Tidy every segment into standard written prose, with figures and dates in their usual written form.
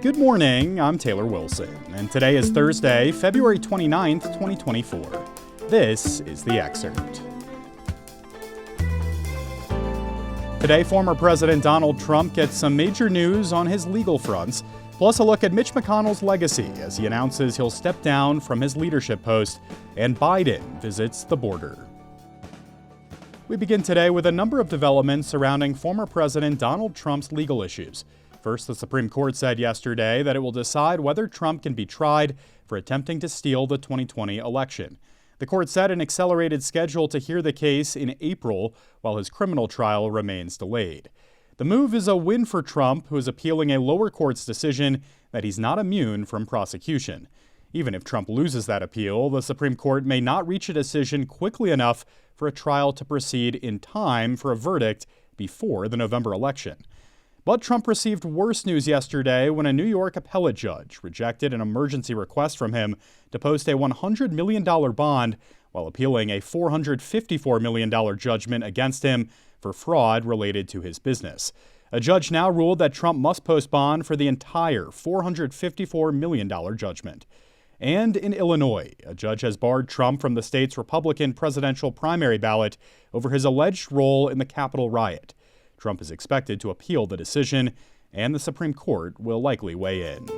Good morning, I'm Taylor Wilson, and today is Thursday, February 29th, 2024. This is The Excerpt. Today, former President Donald Trump gets some major news on his legal fronts, plus a look at Mitch McConnell's legacy as he announces he'll step down from his leadership post, and Biden visits the border. We begin today with a number of developments surrounding former President Donald Trump's legal issues. First, the Supreme Court said yesterday that it will decide whether Trump can be tried for attempting to steal the 2020 election. The court set an accelerated schedule to hear the case in April, while his criminal trial remains delayed. The move is a win for Trump, who is appealing a lower court's decision that he's not immune from prosecution. Even if Trump loses that appeal, the Supreme Court may not reach a decision quickly enough for a trial to proceed in time for a verdict before the November election. But Trump received worse news yesterday when a New York appellate judge rejected an emergency request from him to post a $100 million bond while appealing a $454 million judgment against him for fraud related to his business. A judge now ruled that Trump must post bond for the entire $454 million judgment. And in Illinois, a judge has barred Trump from the state's Republican presidential primary ballot over his alleged role in the Capitol riot. Trump is expected to appeal the decision, and the Supreme Court will likely weigh in.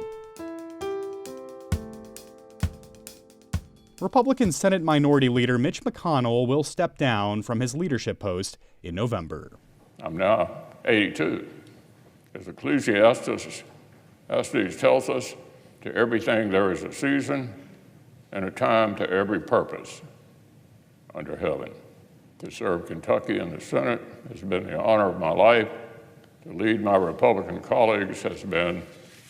Republican Senate Minority Leader Mitch McConnell will step down from his leadership post in November. I'm now 82. As Ecclesiastes tells us, to everything there is a season and a time to every purpose under heaven. To serve Kentucky in the Senate has been the honor of my life. To lead my Republican colleagues has been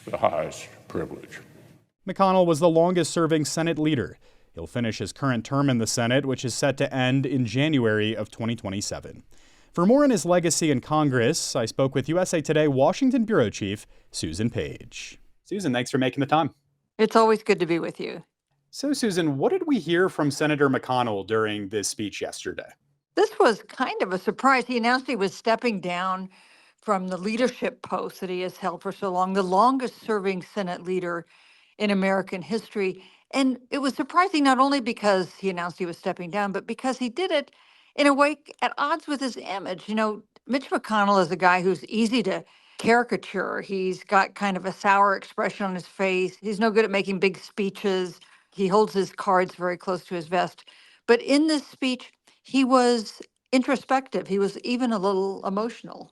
the highest privilege. McConnell was the longest-serving Senate leader. He'll finish his current term in the Senate, which is set to end in January of 2027. For more on his legacy in Congress, I spoke with USA Today Washington Bureau Chief Susan Page. Susan, thanks for making the time. It's always good to be with you. So, Susan, what did we hear from Senator McConnell during this speech yesterday? This was kind of a surprise. He announced he was stepping down from the leadership post that he has held for so long, the longest serving Senate leader in American history. And it was surprising not only because he announced he was stepping down, but because he did it in a way at odds with his image. You know, Mitch McConnell is a guy who's easy to caricature. He's got kind of a sour expression on his face. He's no good at making big speeches. He holds his cards very close to his vest. But in this speech, he was introspective. He was even a little emotional.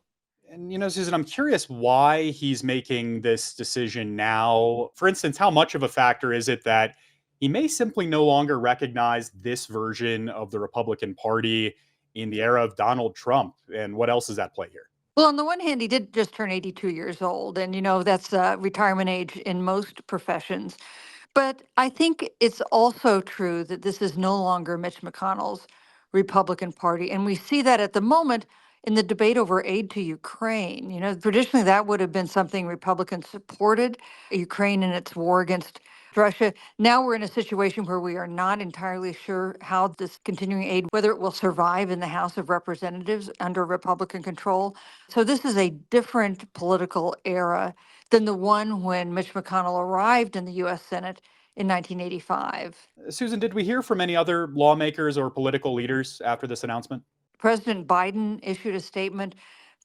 And, Susan, I'm curious why he's making this decision now. For instance, how much of a factor is it that he may simply no longer recognize this version of the Republican Party in the era of Donald Trump? And what else is at play here? Well, on the one hand, he did just turn 82 years old. And, that's retirement age in most professions. But I think it's also true that this is no longer Mitch McConnell's Republican Party. And we see that at the moment in the debate over aid to Ukraine. Traditionally that would have been something Republicans supported, Ukraine in its war against Russia. Now we're in a situation where we are not entirely sure how this continuing aid, whether it will survive in the House of Representatives under Republican control. So this is a different political era than the one when Mitch McConnell arrived in the U.S. Senate in 1985. Susan, did we hear from any other lawmakers or political leaders after this announcement? President Biden issued a statement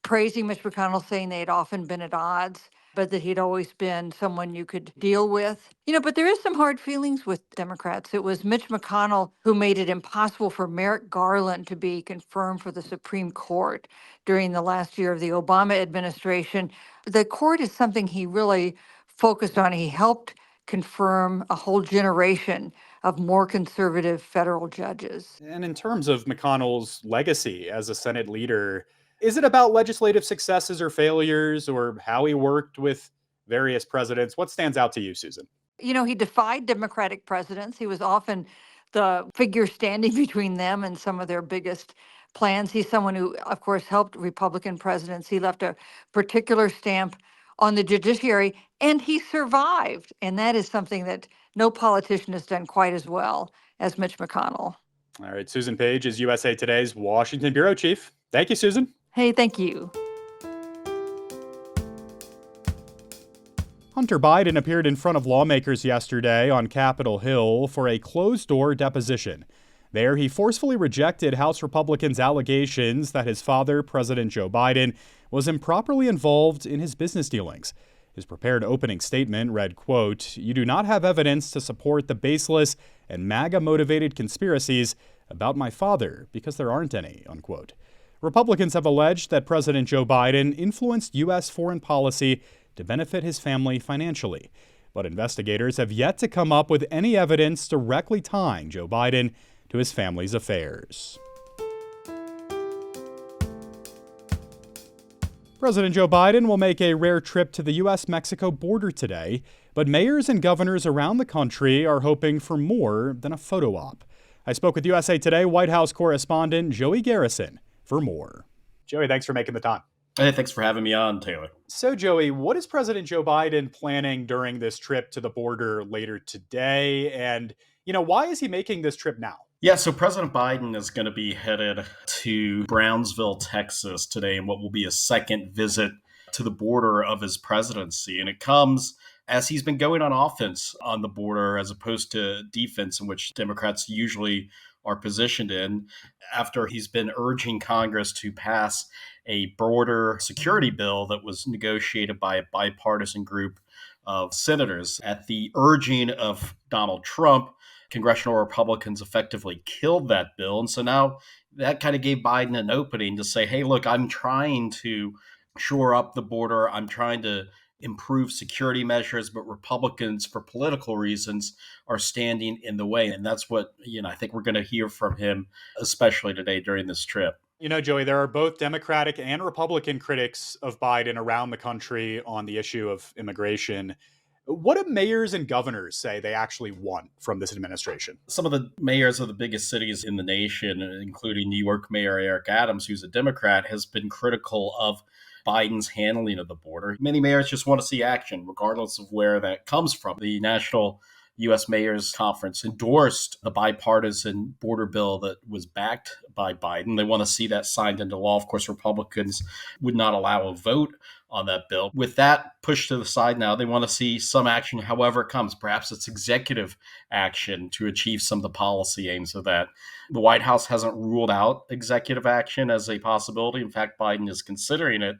praising Mitch McConnell, saying they had often been at odds, but that he'd always been someone you could deal with. But there is some hard feelings with Democrats. It was Mitch McConnell who made it impossible for Merrick Garland to be confirmed for the Supreme Court during the last year of the Obama administration. The court is something he really focused on. He helped confirm a whole generation of more conservative federal judges. And in terms of McConnell's legacy as a Senate leader, is it about legislative successes or failures, or how he worked with various presidents? What stands out to you, Susan? He defied Democratic presidents. He was often the figure standing between them and some of their biggest plans. He's someone who, of course, helped Republican presidents. He left a particular stamp on the judiciary, and he survived. And that is something that no politician has done quite as well as Mitch McConnell. All right, Susan Page is USA Today's Washington Bureau Chief. Thank you, Susan. Hey, thank you. Hunter Biden appeared in front of lawmakers yesterday on Capitol Hill for a closed-door deposition. There, he forcefully rejected House Republicans' allegations that his father, President Joe Biden, was improperly involved in his business dealings. His prepared opening statement read, quote, "You do not have evidence to support the baseless and MAGA-motivated conspiracies about my father because there aren't any," unquote. Republicans have alleged that President Joe Biden influenced U.S. foreign policy to benefit his family financially. But investigators have yet to come up with any evidence directly tying Joe Biden to his family's affairs. President Joe Biden will make a rare trip to the U.S.-Mexico border today, but mayors and governors around the country are hoping for more than a photo op. I spoke with USA Today White House correspondent Joey Garrison for more. Joey, thanks for making the time. Hey, thanks for having me on, Taylor. So, Joey, what is President Joe Biden planning during this trip to the border later today? And, why is he making this trip now? Yeah, so President Biden is going to be headed to Brownsville, Texas today in what will be a second visit to the border of his presidency. And it comes as he's been going on offense on the border as opposed to defense, in which Democrats usually are positioned in, after he's been urging Congress to pass a border security bill that was negotiated by a bipartisan group of senators. At the urging of Donald Trump, congressional Republicans effectively killed that bill. And so now that kind of gave Biden an opening to say, hey, look, I'm trying to shore up the border. I'm trying to improve security measures, but Republicans, for political reasons, are standing in the way. And that's what, I think we're going to hear from him, especially today during this trip. Joey, there are both Democratic and Republican critics of Biden around the country on the issue of immigration. What do mayors and governors say they actually want from this administration? Some of the mayors of the biggest cities in the nation, including New York Mayor Eric Adams, who's a Democrat, has been critical of Biden's handling of the border. Many mayors just want to see action, regardless of where that comes from. The National U.S. Mayors Conference endorsed the bipartisan border bill that was backed by Biden. They want to see that signed into law. Of course, Republicans would not allow a vote on that bill. With that pushed to the side now, they want to see some action, however it comes. Perhaps it's executive action to achieve some of the policy aims of that. The White House hasn't ruled out executive action as a possibility. In fact, Biden is considering it,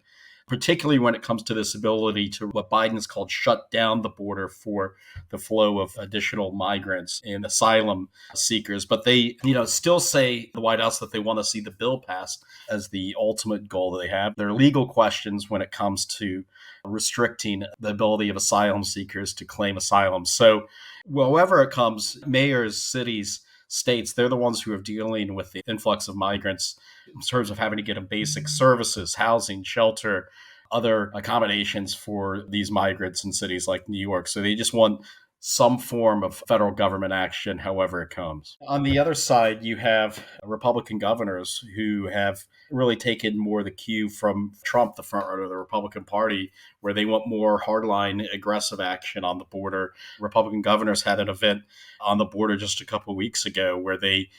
particularly when it comes to this ability to what Biden has called shut down the border for the flow of additional migrants and asylum seekers. But they, still say, the White House, that they want to see the bill passed as the ultimate goal that they have. There are legal questions when it comes to restricting the ability of asylum seekers to claim asylum. So however it comes, mayors, cities, states, they're the ones who are dealing with the influx of migrants in terms of having to get them basic services, housing, shelter, other accommodations for these migrants in cities like New York. So they just want some form of federal government action, however it comes. On the other side, you have Republican governors who have really taken more the cue from Trump, the front runner of the Republican Party, where they want more hardline, aggressive action on the border. Republican governors had an event on the border just a couple of weeks ago where they,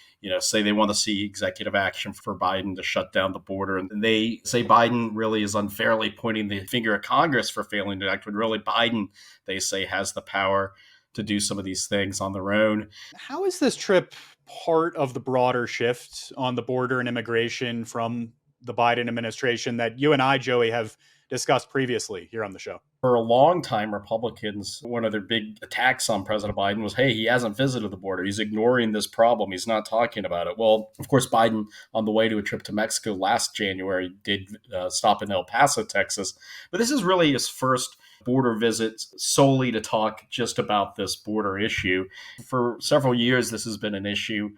say they want to see executive action for Biden to shut down the border. And they say Biden really is unfairly pointing the finger at Congress for failing to act, when really Biden, they say, has the power to do some of these things on their own. How is this trip part of the broader shift on the border and immigration from the Biden administration that you and I, Joey, have discussed previously here on the show? For a long time, Republicans, one of their big attacks on President Biden was, hey, he hasn't visited the border. He's ignoring this problem. He's not talking about it. Well, of course, Biden, on the way to a trip to Mexico last January, did stop in El Paso, Texas. But this is really his first border visit solely to talk just about this border issue. For several years, this has been an issue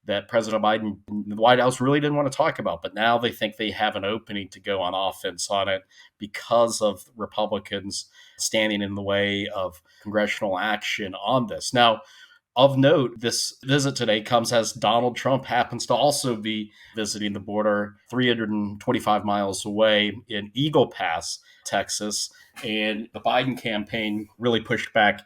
that President Biden and the White House really didn't want to talk about. But now they think they have an opening to go on offense on it because of Republicans standing in the way of congressional action on this. Now, of note, this visit today comes as Donald Trump happens to also be visiting the border 325 miles away in Eagle Pass, Texas. And the Biden campaign really pushed back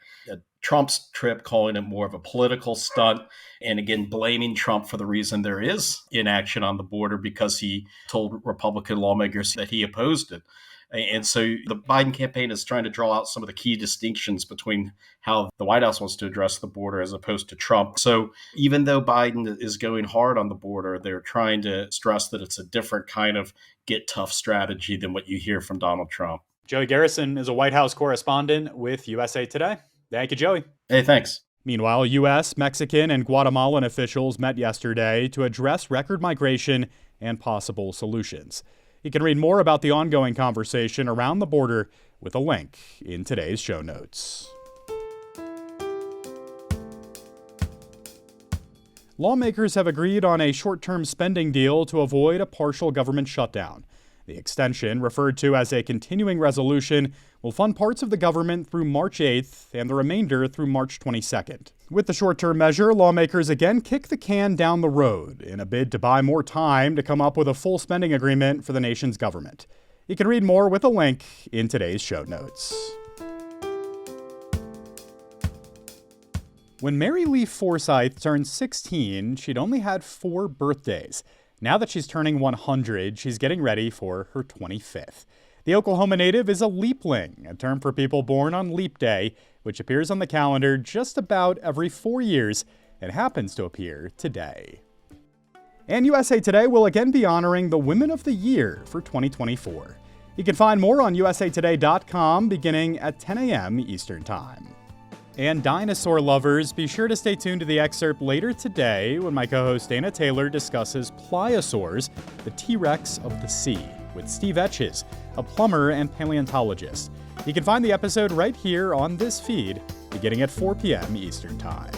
Trump's trip, calling it more of a political stunt. And again, blaming Trump for the reason there is inaction on the border, because he told Republican lawmakers that he opposed it. And so the Biden campaign is trying to draw out some of the key distinctions between how the White House wants to address the border as opposed to Trump. So even though Biden is going hard on the border, they're trying to stress that it's a different kind of get tough strategy than what you hear from Donald Trump. Joey Garrison is a White House correspondent with USA Today. Thank you, Joey. Hey, thanks. Meanwhile, U.S., Mexican, and Guatemalan officials met yesterday to address record migration and possible solutions. You can read more about the ongoing conversation around the border with a link in today's show notes. Lawmakers have agreed on a short-term spending deal to avoid a partial government shutdown. The extension, referred to as a continuing resolution, will fund parts of the government through March 8th and the remainder through March 22nd. With the short-term measure, lawmakers again kick the can down the road in a bid to buy more time to come up with a full spending agreement for the nation's government. You can read more with a link in today's show notes. When Mary Lee Forsyth turned 16, she'd only had 4 birthdays. Now that she's turning 100, she's getting ready for her 25th. The Oklahoma native is a leapling, a term for people born on Leap Day, which appears on the calendar just about every 4 years and happens to appear today. And USA Today will again be honoring the Women of the Year for 2024. You can find more on usatoday.com beginning at 10 a.m. Eastern Time. And dinosaur lovers, be sure to stay tuned to the excerpt later today when my co-host Dana Taylor discusses pliosaurs, the T-Rex of the sea, with Steve Etches, a plumber and paleontologist. You can find the episode right here on this feed, beginning at 4 p.m. Eastern Time.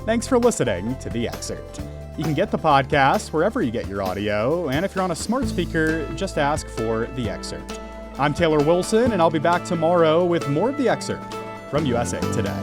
Thanks for listening to the excerpt. You can get the podcast wherever you get your audio, and if you're on a smart speaker, just ask for the excerpt. I'm Taylor Wilson, and I'll be back tomorrow with more of the excerpt from USA Today.